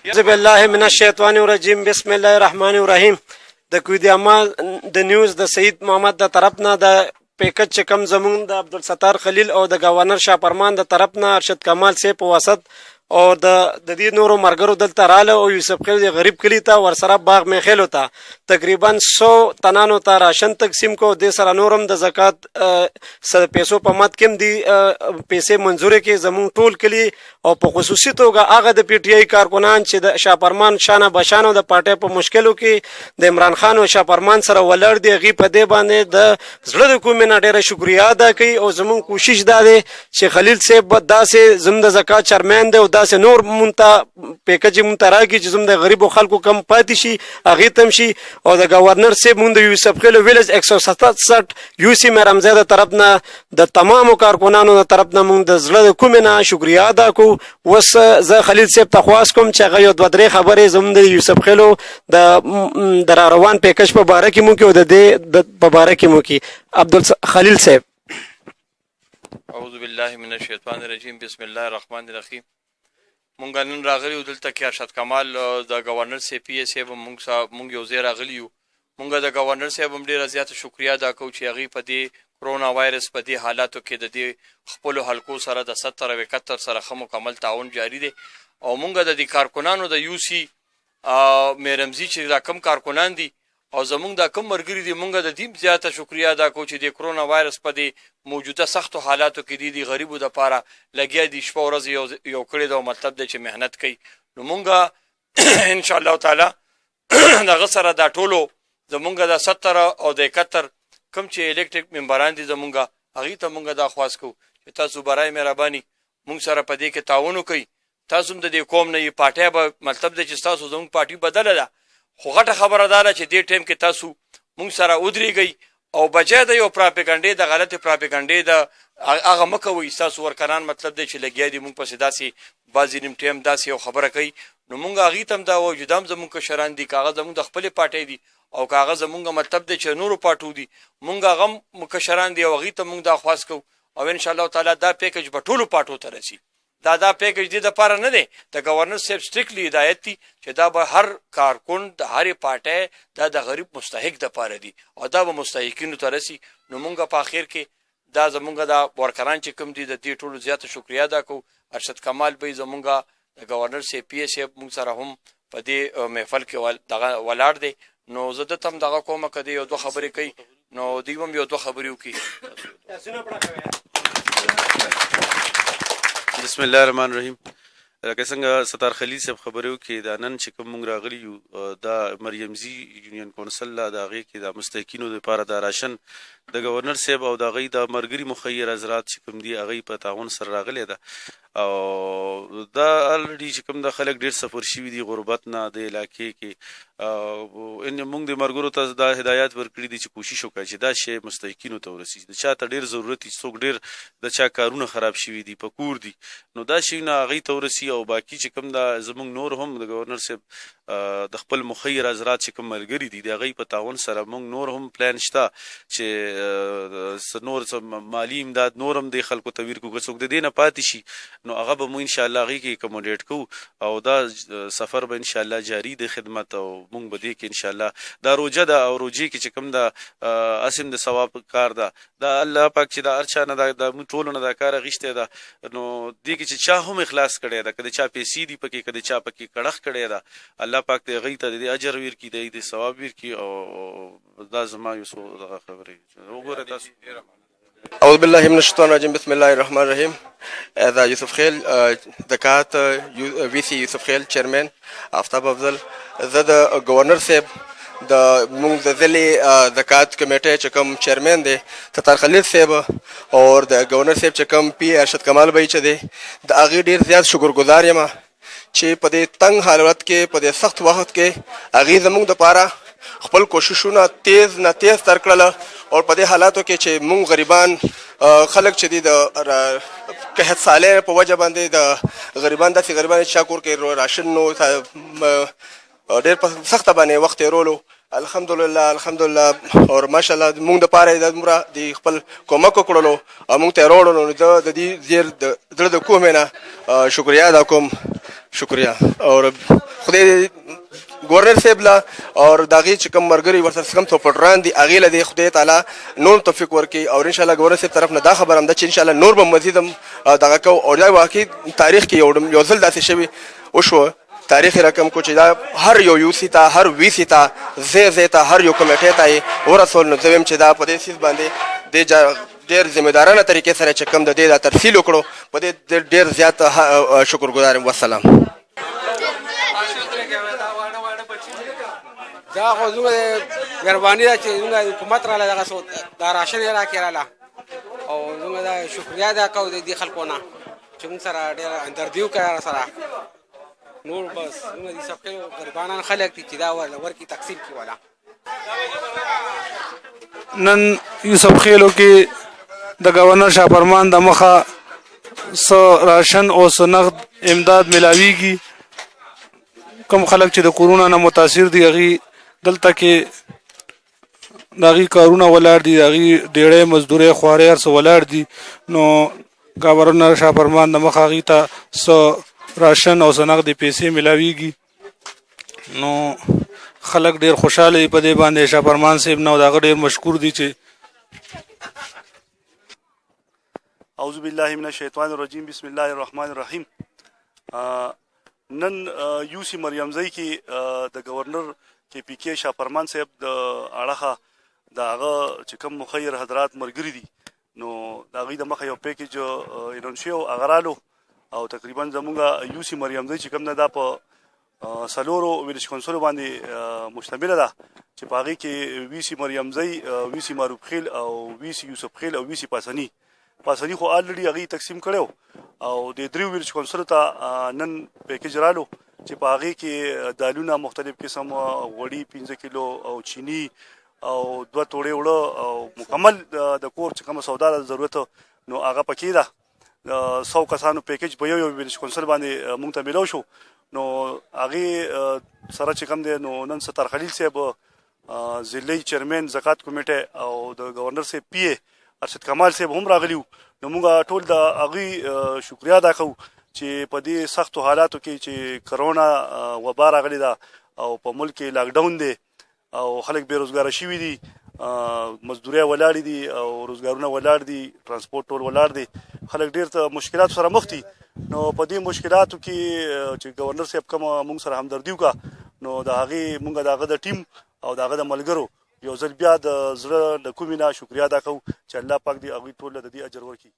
اعوذ بالله من الشیطان الرجیم بسم الله الرحمن الرحیم. د کویداما د نیوز د سید محمد د طرف نه د پیکج چې کم زمون د عبدالستار خلیل او د گورنر شاپرمان د طرف نه ارشد کمال سی په واسط او د دې نورو مرګرو دلته رااله او یوسف خیل غریب کلی ته ورسره باغ میخیلو ته تقریبا 100 تنانو ته راشن تقسیم کو. د سره نورم د زکات پیسو په مات کم دي پیسې منزورې کې زمون ټول کلی او په خصوصي توګه هغه د پی ټی آی کارکنان چې د شاپرمان شانه بشانو د پارټي په مشکلو کې د عمران خان او شاپرمان سره ولر دی غي په دې باندې د زړه د کومې نه ډیره شکریا ادا کوي او زمون کوشش دا دی چې خلیل صاحب داسې زم د زکات چرمن دی او داسې نور مونته پیکج مونته راګي چې زم د غریبو خلکو کم پاتې شي هغه تم شي او د گورنر صاحب مونږ د یوسف خیل ویلز 167 یوسی مرمزه د طرف نه د تمامو کارکنانو د طرف نه مونږ د زړه د کومې نه شکریا ادا کوو. وس زه خلیل صاحب ته خواست کوم چې هغه یو دوه درې خبرې زموږ د یوسف خیلو د روان پیکج په باره کې مو کې او د دې په باره کې مو کې عبدالخلیل صاحب. اعوذ بالله من الشیطان الرجیم بسم الله الرحمن الرحیم. مونږ نن راغلی یو دلته کې ارشد کمال د گورنر سی پی ایس صاحب مونږ یو ځای راغلی یو. مونږ د گورنر صاحب هم ډېره زیاته شکریا ادا کوو چې هغوی په دې کرونا وایرس په دې حالاتو کې د دې خپلو حلقو سره د 70 او 71 سره ښه مکمل تعاون جاري دی او مونږ د دې کارکنانو د یو سی میرمزي چې دا کم کارکنان دي او زمونږ دا کم مرګري دي مونږ د دې زیاته شکریا ادا کوو چې د کرونا وایرس په دې موجوده سختو حالاتو کې دي غریبو دپاره لګیا دي شپه ورځ یو کړی ده او مطلب دی چې محنت کوي. نو مونږ انشاءالله تعالی دغه سره دا ټولو زمونږ د 70 او د 71 کم چې الیکټریک ممبران دي زمونږ هغوی ته مونږ دا خواست کوو چې تاسو برای مهرباني مونږ سره په دې کې تعاون وکړئ. تاسو هم د دې قوم نه یې پارټۍ به مطلب دی چې ستاسو زموږ پارټي بدله ده خو غټه خبره دا ده چې دې ټایم کې تاسو مونږ سره ودرېږئ او بجای د یو پراپګنډې د غلطې پراپګنډې د هغه مه کوئ. ستاسو ورکران مطلب دی چې لګیا دي مونږ پسې داسې بعضې نیم ټایم داسې یو خبره کوي. نو مونږ هغوی ته هم دا وایو چې دا هم زمونږ کشران دي که هغه زمونږ د خپلې پارټۍ دي او که هغه زمونږ مطلب دی چې نورو پارټو دي مونږ هغه هم کشران دي او هغوی ته مونږ دا خواست کوو او انشاءالله تعالی دا پیکج به ټولو پارټو ته رسي. دا پیکج دې دپاره نه دی د گورنر صاحب سټریکټلی هدایت دي چې دا به هر کارکن د هرې پارټۍ دا د غریب مستحق دپاره دي او دا به مستحقینو ته رسي. نو مونږ په اخر کې دا زمونږ دا ورکران چې کوم دي د دې ټولو زیاته شکریا ادا کوو. ارشد کمال به زمونږ د گورنر سی پی ایس صاحب مونږ سره هم په دې محفل کې دغه ولاړ دی. نو زه دته هم دغه کومه که دی یو دوه خبرې کوي نو دوی هم یو دوه خبرې وکړي. بسم الله الرحمن الرحیم. لکه څنګه ستار خلیل صاحب خبرې وکړي دا نن چې کوم موږ راغلي یو دا مریمزي یونین کونسل د هغې کې د مستحقینو دپاره د راشن د گورنر صاحب او د هغوی د ملګري مخیر حضرات چې کوم دي هغوی په تعاون سره راغلی ده او دا الریډي چې کوم د خلک ډېر سفر شوي دي غربت نه د علاقې کې موږ د ملګرو ته دا هدایات ورکړي دي چې کوشش وکړي چې دا شی مستحقینو ته ورسي. د چا ته ډېر ضرورت وي څوک ډېر د چا کارونه خراب شوي دي په کور دي نو دا شیونه هغوی ته ورسي او باقي چې کوم دا زموږ نور هم د گورنر صاحب د خپل مخیر حضرات چې کوم ملګري دي د هغوی په تعاون سره موږ نور هم پلان شته چې نور مالي امداد نور هم د خلکو ته ورکړو که څوک د دې نه پاتې شي نو هغه به مو انشاءالله هغې کې اکوموډیټ کوو او دا سفر به انشاءالله جاري د خدمت او مونږ به دې کې انشاءالله دا روجه ده او روجې کې چې کوم دا اسم د ثواب کار ده دا الله پاک چې دا هر چا نه د موږ ټولو نه دا کار اخیستی ده نو دې کې چې چا هم اخلاص کړی ده که د چا پیسې دي پکې که د چا پکې کړښ کړی ده الله پاک د هغوی ته د اجر ورکړي د ثواب ورکړي او دا زما یو څو دغه خبرې وګورئ تاسو. أعوذ بالله من الشيطان الرجيم بسم الله الرحمن الرحيم. هذا يوسف خيل دكات وی سی یوسف خیل چیرمن آفتاب افضل. زه د گورنر صاحب د موږ د ضلع زکات کمیټې چې کوم چیرمن دی ستار خلیل صاحب او د گورنر صاحب چې کوم پی ارشد کمال بھائی چې دی د هغې ډېر زیات شکرګزار یم چې په دې تنګ حالت کې په دې سخت وخت کې هغې زموږ دپاره خپل کوششونه تیز نه تیز تر کړله او په دې حالاتو کې چې موږ غریبان خلک چې دي د قحط سالۍ په وجه باندې د غریبان داسې غریبان چې چا کور کې راشن نو ډېر په سخته باندې وخت تېرولو الحمدلله او ماشاءالله موږ دپاره یې دومره د خپل کومک وکړلو او موږ ته یې راوړلو نو زه د دې زړه د کومې نه شکریا ادا کوم. شکریا. او خدای گورنر صاحب لا اور داغي چې کوم مرګري ورسره کوم سپورټران دي هغې له دې خدای تعالی نور توفیق ورکړي او انشاءالله گورنر صاحب طرف نه دا خبره هم ده چې انشاءالله نور به مزید هم دغه کوو او دا واقعي تاریخ کې یو ځل داسې شوي وشوه تاریخ رقم کو چې دا هر یو یوسي ته هر ویسي ته ځای ته هر یو کمیټې ته یې ورسول. نو زه وایم چې دا په دې څیز باندې ډېر ذمهدارانه طریقې سره چې کوم د دې دا ترسیل وکړو په دې ډېر زیات شکرګزار یم. والسلام. دا خو زموږ مهرباني ده چې زموږ حکومت راله دغه دا راشن یې راکړې راله او زموږ دا شکریا ادا کوو د دې خلکو نه چې موږ سره ډېره همدردي وکړه را سره. نور بس زموږ د سبقې غریبانان خلک دي چې دا ورکړي تقسیم کړي والا. نن یوسف خیلو کې د گورنر شاه فرمان د مخه څه راشن او څه نقد امداد ملاویږي. کوم خلک چې د کورونا نه متاثر دي هغې دلته کې د هغې کارونه ولاړ دي، د هغې ډېړۍ مزدورۍ خوارۍ هر څه ولاړ دي. نو گورنر شاه فرمان د مخه هغې ته څه راشن او څه نقدې پیسې ملاویږي. نو خلک ډېر خوشحاله دي په دې باندې. شاه فرمان صاحب نه او د هغه ډېر مشکور دي چې اعوذ بالله من الشیطان الرجیم بسم الله الرحمن الرحیم. نن یو سی مریمزی کې د گورنر کې پی کې شاه فرمان صاحب د اړخه د هغه چې کوم مخیر حضرات مرګري دي نو د هغوی د مخه یو پیکیج اعلان شوی او هغه رالو او تقریبا زمونږ یو سی مریمزی چې کوم نه دا په سلورو ویلیج کونسلو باندې مشتمله ده چې په هغې کې وی سی مریمزی، وی سی معروف خیل او وی سی یوسف خیل او وی سی پاسني خو آلریډي هغې تقسیم کړی او د دریو ویلیج کونسلو ته نن پیکیج رالو چې په هغې کې دالونه مختلف قسم غوړي 15 کیلو او چینی او 2 توړې اوړه او مکمل د کور چې کومه سودا د ضرورت نو هغه پکې ده. 100 کسانو پیکیج په یو ویلیج کونسل باندې مونږ ته میلاو شو. نو هغې سره چې کوم دی نو نن ستار خلیل صاحب ضلعي چیرمین زکات کمیټه او د گورنر صاحب پی ای ارشد کمال صاحب هم راغلي وو. نو موږ ټول د هغوی شکریا ادا کوو چې په دې سختو حالاتو کې چې کرونا وبا راغلې ده او په ملک کې لاکډاون دی او خلک بېروزګاره شوي دي، مزدورۍ ولاړې دي او روزګارونه ولاړ دي، ترانسپورټ ټول ولاړ دی، خلک ډېر ته مشکلاتو سره مخ دي. نو په دې مشکلاتو کې چې گورنر صاحب کومه موږ سره همدردي وکړه نو د هغې موږ د هغه د ټیم او د هغه د ملګرو یو ځل بیا د زړه له کومې نه شکریا ادا کوو چې الله پاک دې هغوی ټول له د دې اجر ورکړي.